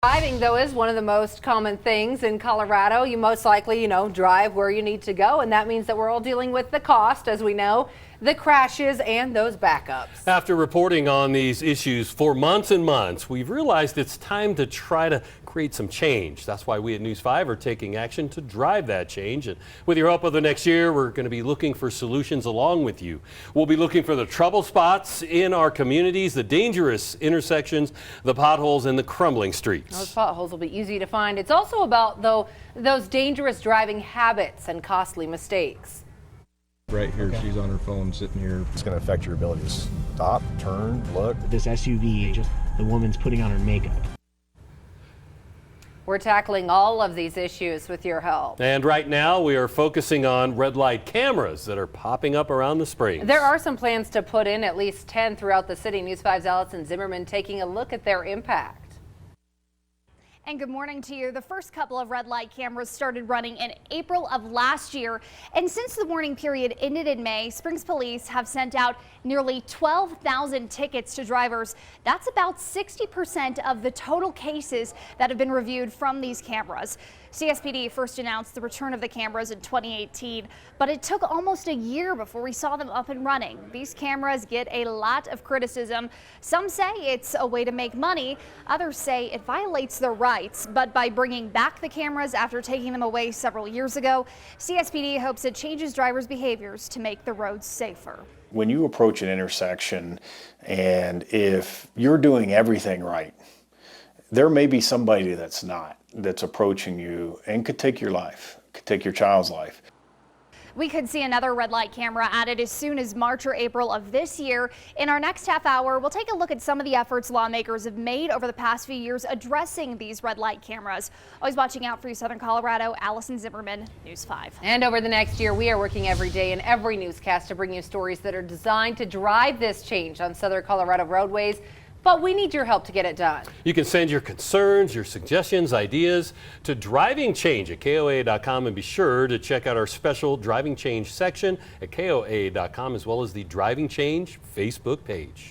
Driving, though, is one of the most common things in Colorado. You most likely, drive where you need to go, and that means that we're all dealing with the cost, as we know, the crashes and those backups. After reporting on these issues for months and months, we've realized it's time to try to create some change. That's why we at News 5 are taking action to drive that change. And with your help over the next year, we're going to be looking for solutions along with you. We'll be looking for the trouble spots in our communities, the dangerous intersections, the potholes, and the crumbling streets. Those potholes will be easy to find. It's also about, though, those dangerous driving habits and costly mistakes. Right here, she's on her phone sitting here. It's going to affect your ability to stop, turn, look. This SUV, just the woman's putting on her makeup. We're tackling all of these issues with your help. And right now we are focusing on red light cameras that are popping up around the Springs. There are some plans to put in at least 10 throughout the city. News 5's Allison Zimmerman taking a look at their impact. And good morning to you. The first couple of red light cameras started running in April of last year. And since the warning period ended in May, Springs police have sent out nearly 12,000 tickets to drivers. That's about 60% of the total cases that have been reviewed from these cameras. CSPD first announced the return of the cameras in 2018, but it took almost a year before we saw them up and running. These cameras get a lot of criticism. Some say it's a way to make money. Others say it violates their rights. But by bringing back the cameras after taking them away several years ago, CSPD hopes it changes drivers' behaviors to make the roads safer. When you approach an intersection, and if you're doing everything right, there may be somebody that's approaching you and could take your life, could take your child's life. We could see another red light camera added as soon as March or April of this year. In our next half hour, we'll take a look at some of the efforts lawmakers have made over the past few years addressing these red light cameras. Always watching out for you, Southern Colorado. Allison Zimmerman, News 5. And over the next year, we are working every day in every newscast to bring you stories that are designed to drive this change on Southern Colorado roadways. But we need your help to get it done. You can send your concerns, your suggestions, ideas to Driving Change at KOAA.com, and be sure to check out our special Driving Change section at KOAA.com, as well as the Driving Change Facebook page.